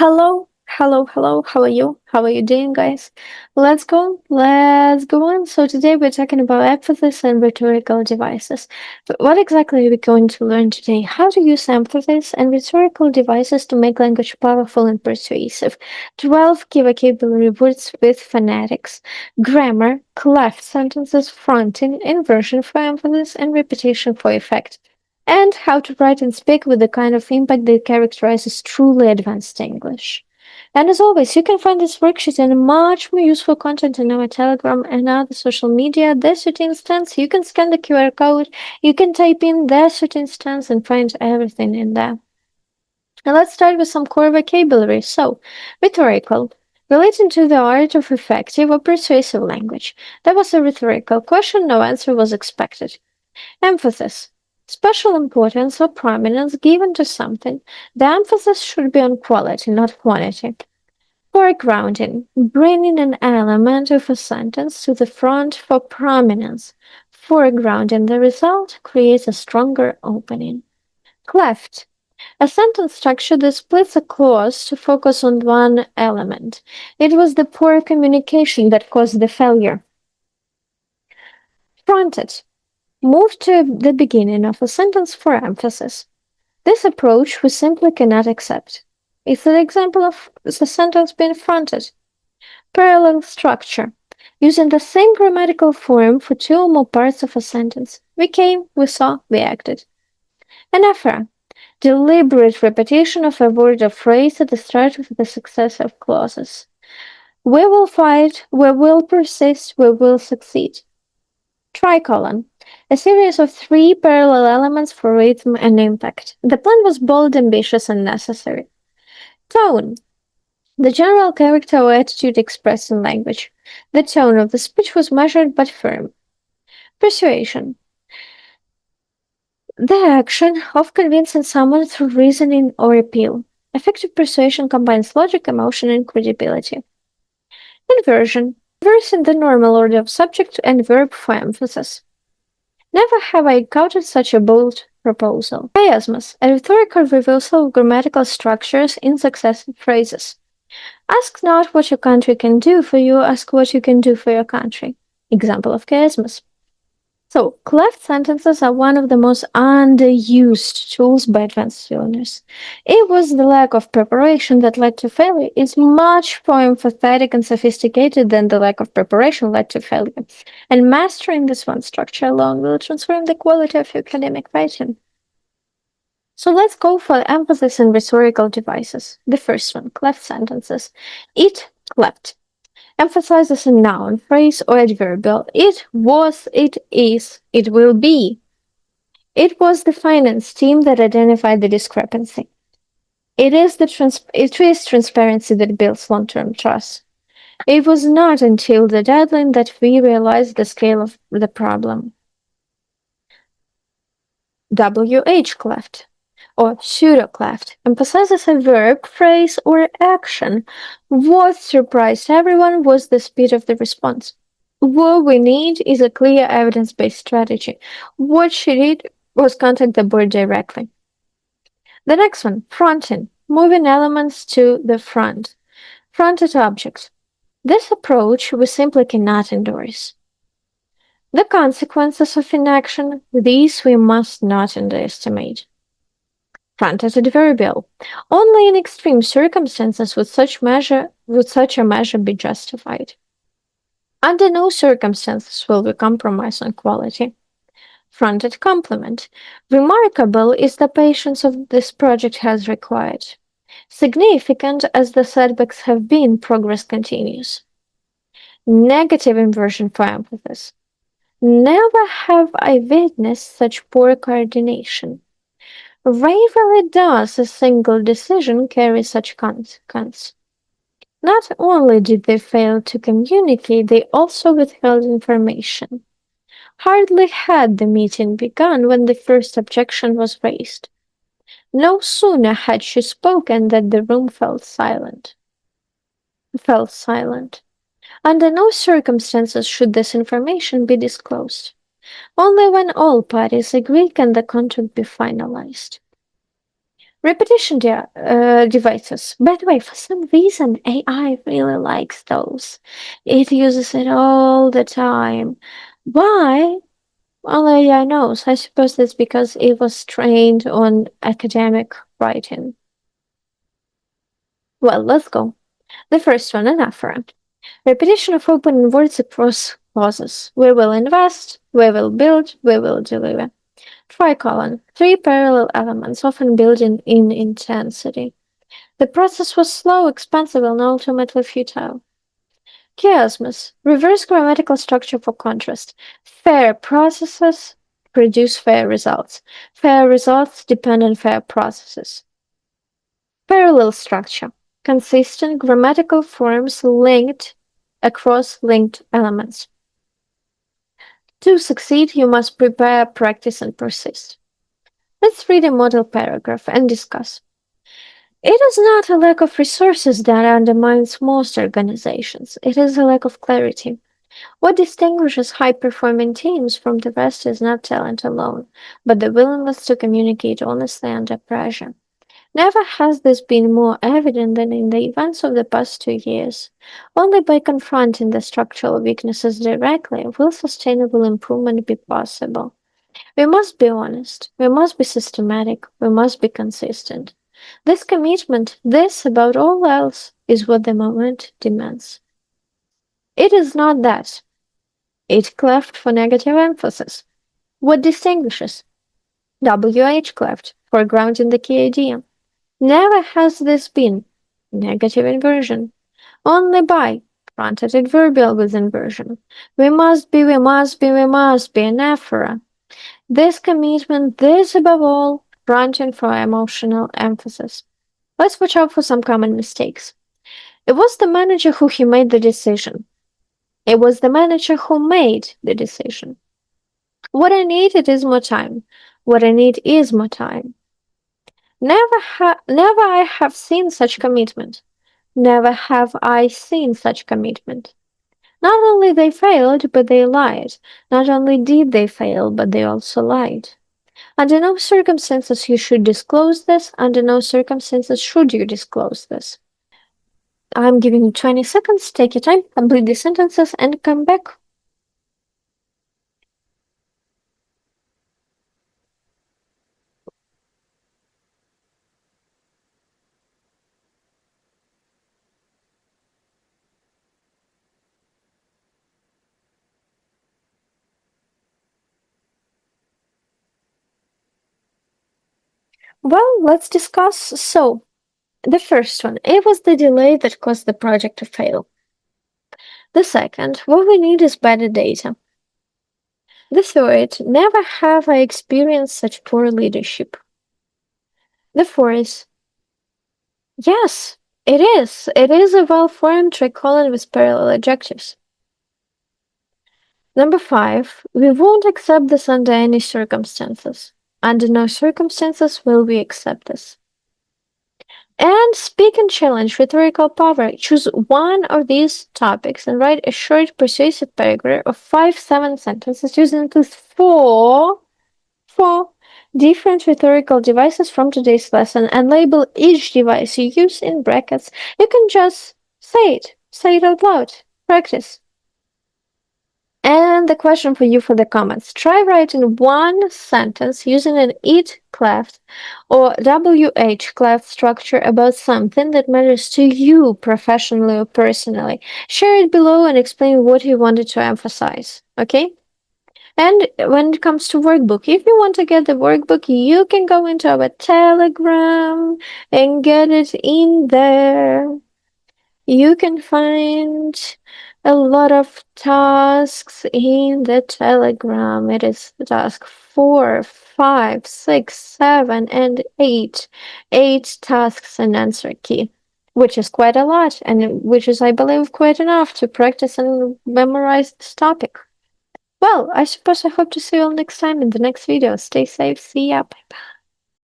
Hello, how are you? How are you doing, guys? Let's go on. So today we're talking about emphasis and rhetorical devices. But what exactly are we going to learn today? How to use emphasis and rhetorical devices to make language powerful and persuasive. 12 key vocabulary words with phonetics, grammar, cleft sentences, fronting, inversion for emphasis, and repetition for effect. And how to write and speak with the kind of impact that characterizes truly advanced English. And as always, you can find this worksheet and much more useful content in our Telegram and other social media. There's your instance. You can scan the QR code. You can type in there's your instance and find everything in there. Now let's start with some core vocabulary. So, rhetorical. Relating to the art of effective or persuasive language. That was a rhetorical question. No answer was expected. Emphasis. Special importance or prominence given to something. The emphasis should be on quality, not quantity. Foregrounding, bringing an element of a sentence to the front for prominence. Foregrounding the result creates a stronger opening. Cleft, a sentence structure that splits a clause to focus on one element. It was the poor communication that caused the failure. Fronted, move to the beginning of a sentence for emphasis. This approach we simply cannot accept. It's an example of the sentence being fronted. Parallel structure. Using the same grammatical form for two or more parts of a sentence. We came, we saw, we acted. Anaphora. Deliberate repetition of a word or phrase at the start of the successive clauses. We will fight, we will persist, we will succeed. Tricolon. A series of 3 parallel elements for rhythm and impact. The plan was bold, ambitious, and necessary. Tone. The general character or attitude expressed in language. The tone of the speech was measured but firm. Persuasion. The action of convincing someone through reasoning or appeal. Effective persuasion combines logic, emotion, and credibility. Inversion. Reversing the normal order of subject and verb for emphasis. Never have I encountered such a bold proposal. Chiasmus, a rhetorical reversal of grammatical structures in successive phrases. Ask not what your country can do for you, ask what you can do for your country. Example of chiasmus. So, cleft sentences are one of the most underused tools by advanced learners. It was the lack of preparation that led to failure. It's much more emphatic and sophisticated than the lack of preparation led to failure. And mastering this one structure alone will transform the quality of your academic writing. So let's go for emphasis and rhetorical devices. The first one, cleft sentences. It-clefts. Emphasizes a noun, phrase, or adverbial. It was, it is, it will be. It was the finance team that identified the discrepancy. It is transparency that builds long-term trust. It was not until the deadline that we realized the scale of the problem. Wh-cleft or pseudo-cleft emphasizes a verb, phrase, or action. What surprised everyone was the speed of the response. What we need is a clear evidence-based strategy. What she did was contact the board directly. The next one, fronting, moving elements to the front. Fronted objects. This approach we simply cannot endorse. The consequences of inaction, these we must not underestimate. Fronted adverbial. Only in extreme circumstances would such a measure be justified. Under no circumstances will we compromise on quality. Fronted complement. Remarkable is the patience of this project has required. Significant as the setbacks have been, progress continues. Negative inversion for emphasis. Never have I witnessed such poor coordination. Rarely does a single decision carry such consequence. Not only did they fail to communicate, they also withheld information. Hardly had the meeting begun when the first objection was raised. No sooner had she spoken than the room fell silent. Under no circumstances should this information be disclosed. Only when all parties agree can the contract be finalized. Repetition devices. By the way, for some reason, AI really likes those. It uses it all the time. Why? Only AI knows. I suppose that's because it was trained on academic writing. Well, let's go. The first one, anaphora. Repetition of opening words across clauses. We will invest, we will build, we will deliver. Tricolon. 3 parallel elements, often building in intensity. The process was slow, expensive, and ultimately futile. Chiasmus. Reverse grammatical structure for contrast. Fair processes produce fair results. Fair results depend on fair processes. Parallel structure. Consistent grammatical forms linked across linked elements. To succeed, you must prepare, practice, and persist. Let's read a model paragraph and discuss. It is not a lack of resources that undermines most organizations. It is a lack of clarity. What distinguishes high-performing teams from the rest is not talent alone, but the willingness to communicate honestly under pressure. Never has this been more evident than in the events of the past 2 years. Only by confronting the structural weaknesses directly will sustainable improvement be possible. We must be honest, we must be systematic, we must be consistent. This commitment, this above all else, is what the moment demands. It is not that. It-cleft for negative emphasis. What distinguishes? Wh-cleft for grounding the key idea. Never has this been. Negative inversion. Only by. Fronted adverbial with inversion. We must be, we must be, we must be, anaphora. This commitment, this above all, fronting for emotional emphasis. Let's watch out for some common mistakes. It was the manager who made the decision. It was the manager who made the decision. What I needed is more time. What I need is more time. Never I have seen such commitment. Never have I seen such commitment. Not only they failed, but they lied. Not only did they fail, but they also lied. Under no circumstances you should disclose this. Under no circumstances should you disclose this. I'm giving you 20 seconds. Take your time, complete the sentences, and come back. Well, let's discuss. So, the first one, it was the delay that caused the project to fail. The second, what we need is better data. The third, never have I experienced such poor leadership. The fourth, yes, it is. It is a well-formed tricolon with parallel adjectives. Number 5, we won't accept this under any circumstances. Under no circumstances will we accept this. And speak and challenge rhetorical power. Choose one of these topics and write a short, persuasive paragraph of 5-7 sentences using at least four different rhetorical devices from today's lesson and label each device you use in brackets. You can just say it out loud, practice. And the question for you for the comments. Try writing one sentence using an it-cleft or wh-cleft structure about something that matters to you professionally or personally. Share it below and explain what you wanted to emphasize, okay? And when it comes to workbook, if you want to get the workbook, you can go into our Telegram and get it in there. You can find a lot of tasks in the Telegram. It is task 4, 5, 6, 7, and 8. 8 tasks and answer key, which is quite a lot, and which is, I believe, quite enough to practice and memorize this topic. Well, I suppose I hope to see you all next time in the next video. Stay safe. See ya. Bye-bye.